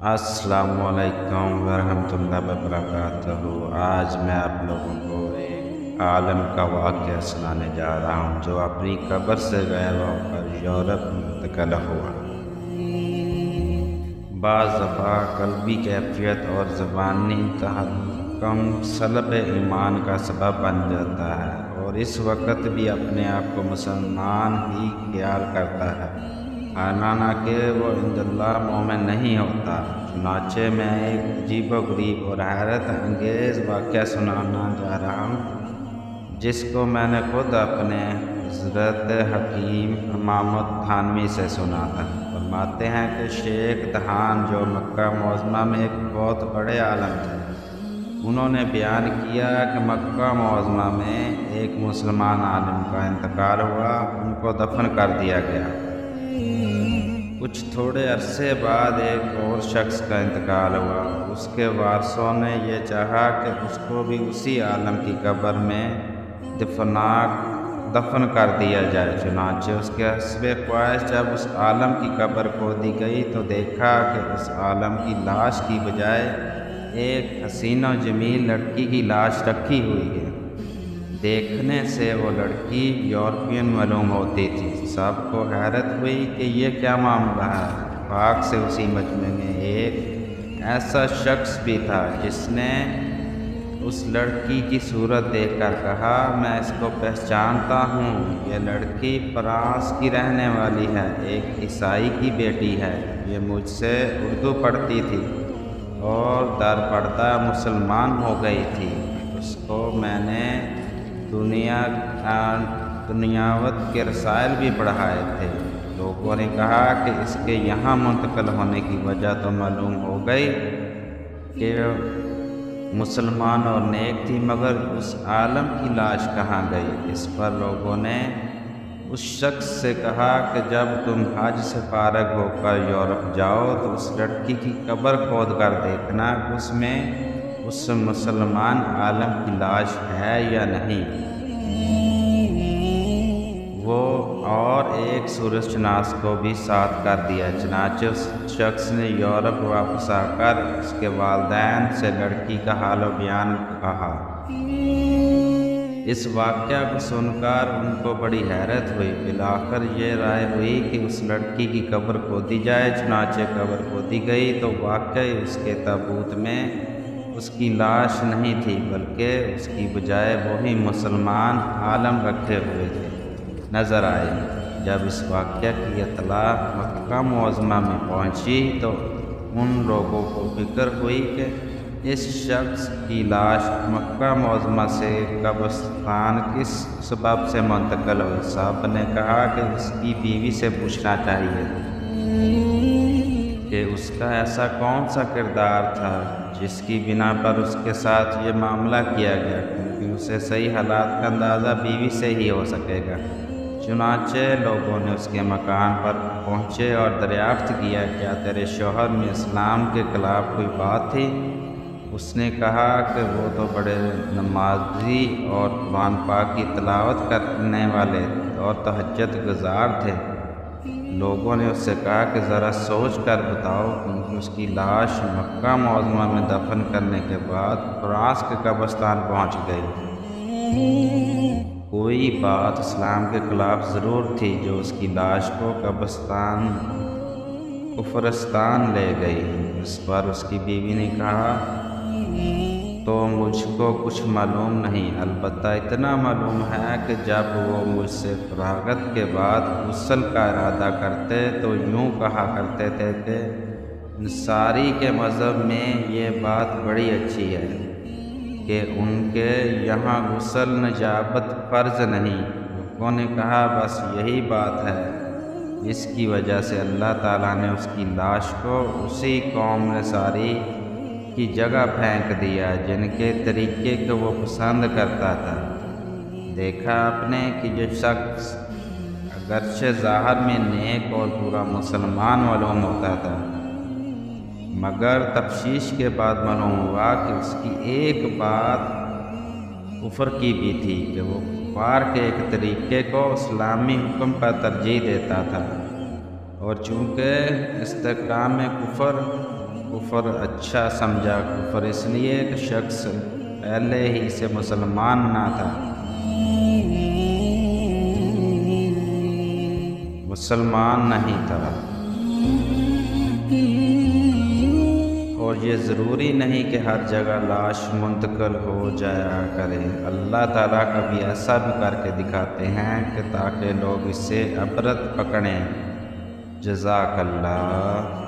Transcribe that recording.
अस्सलाम वालेकुम वरहमतुल्लाहि वबरकातुहू। आज मैं आप लोगों को एक आलम का वाक़या सुनाने जा रहा हूँ जो अपनी कब्र से गायब होकर यूरोप मुंतकिल हुआ। बाज़ दफ़ा क़ल्बी कैफ़ियत और ज़बानी तहक्कुम सल्ब ईमान का सबब बन जाता है और इस वक्त भी अपने आप को मुसलमान ही ख्याल करता है, हालांकि वो इंदल्लाह मोमिन नहीं होता। चुनांचे मैं एक अजीबोगरीब और हैरत अंगेज़ वाक़या सुनाना जा रहा हूँ जिसको मैंने खुद अपने हज़रत हकीम इमामुत थानवी से सुना था। फरमाते हैं कि शेख दहान जो मक्का मुअज़्ज़मा में एक बहुत बड़े आलम थे, उन्होंने बयान किया कि मक्का मुअज़्ज़मा में एक मुसलमान आलिम का इंतकाल हुआ, उनको दफन कर दिया गया। कुछ थोड़े अरसे बाद एक और शख्स का इंतकाल हुआ। उसके वारसों ने यह चाहा कि उसको भी उसी आलम की कब्र में दफन कर दिया जाए। चुनांचे उसके हस्बे ख्वाहिश जब उस आलम की कब्र खोदी गई तो देखा कि उस आलम की लाश की बजाय एक हसीन और जमील लड़की की लाश रखी हुई है। देखने से वो लड़की यूरोपियन मालूम होती थी। सबको हैरत हुई कि ये क्या मामला है। पाक से उसी मजमे में एक ऐसा शख्स भी था जिसने उस लड़की की सूरत देखकर कहा, मैं इसको पहचानता हूँ, ये लड़की फ्रांस की रहने वाली है, एक ईसाई की बेटी है। ये मुझसे उर्दू पढ़ती थी और दर पर्दा मुसलमान हो गई थी। उसको मैंने दुनियावत के रसायल भी पढ़ाए थे। लोगों ने कहा कि इसके यहाँ मुंतकिल होने की वजह तो मालूम हो गई कि मुसलमान और नेक थी, मगर उस आलम की लाश कहाँ गई। इस पर लोगों ने उस शख्स से कहा कि जब तुम हज से फारग होकर यूरोप जाओ तो उस लड़की की कब्र खोद कर देखना उसमें उस मुसलमान आलम की लाश है या नहीं। वो और एक सूरजशनास को भी साथ कर दिया। चनाचे उस शख्स ने यूरोप वापस आकर उसके वालिदैन से लड़की का हाल बयान कहा। इस वाक़या को सुनकर उनको बड़ी हैरत हुई। बिलाखिर ये राय हुई कि उस लड़की की कब्र खोदी जाए। चनाचे कब्र खोदी गई तो वाकई उसके ताबूत में उसकी लाश नहीं थी, बल्कि उसकी बजाय वही मुसलमान आलम रखे हुए थे नज़र आए। जब इस वाक़या की इत्तला मक्का मुअज़्ज़मा में पहुंची तो उन लोगों को फिक्र हुई कि इस शख्स की लाश मक्का मुअज़्ज़मा से कब्रिस्तान किस सबब से मुंतकिल हुई। साहब ने कहा कि उसकी बीवी से पूछना चाहिए कि उसका ऐसा कौन सा किरदार था जिसकी बिना पर उसके साथ ये मामला किया गया, क्योंकि उसे सही हालात का अंदाज़ा बीवी से ही हो सकेगा। चुनांचे लोगों ने उसके मकान पर पहुँचे और दरियाफ्त किया, क्या तेरे शौहर में इस्लाम के खिलाफ कोई बात थी। उसने कहा कि वो तो बड़े नमाजी और कुरान पाक की तिलावत करने वाले और तहज्जुद गुजार थे। लोगों ने उससे कहा कि ज़रा सोच कर बताओ, क्योंकि उसकी लाश मक्का मुअज़्ज़मा में दफन करने के बाद फ्रांस के कब्रिस्तान पहुंच गई। कोई बात इस्लाम के खिलाफ ज़रूर थी जो उसकी लाश को कुफरस्तान ले गई। इस पर उसकी बीवी ने कहा, तो मुझको कुछ मालूम नहीं, अलबत्ता इतना मालूम है कि जब वो मुझसे फरागत के बाद गुस्ल का इरादा करते तो यूँ कहा करते थे कि अंसारी के मज़हब में ये बात बड़ी अच्छी है कि उनके यहाँ गुस्ल नजाबत फ़र्ज नहीं। लोगों ने कहा, बस यही बात है जिसकी वजह से अल्लाह ताला ने उसकी लाश को उसी कौम अंसारी की जगह फेंक दिया जिनके तरीके को वो पसंद करता था। देखा आपने कि जो शख्स अगरचे ज़ाहिर में नेक और पूरा मुसलमान मालूम होता था, मगर तफ्शीश के बाद मालूम हुआ कि उसकी एक बात कुफर की भी थी कि वो कुफार के एक तरीके को इस्लामी हुक्म पर तरजीह देता था, और चूँकि इस्तेकाम कुफर کفر اچھا سمجھا، کفر اس لیے کہ شخص پہلے ہی سے مسلمان نہ تھا، مسلمان نہیں تھا۔ اور یہ ضروری نہیں کہ ہر جگہ لاش منتقل ہو جایا کرے، اللہ تعالیٰ کبھی ایسا بھی کر کے دکھاتے ہیں کہ تاکہ لوگ اس سے عبرت پکڑیں۔ جزاک اللہ۔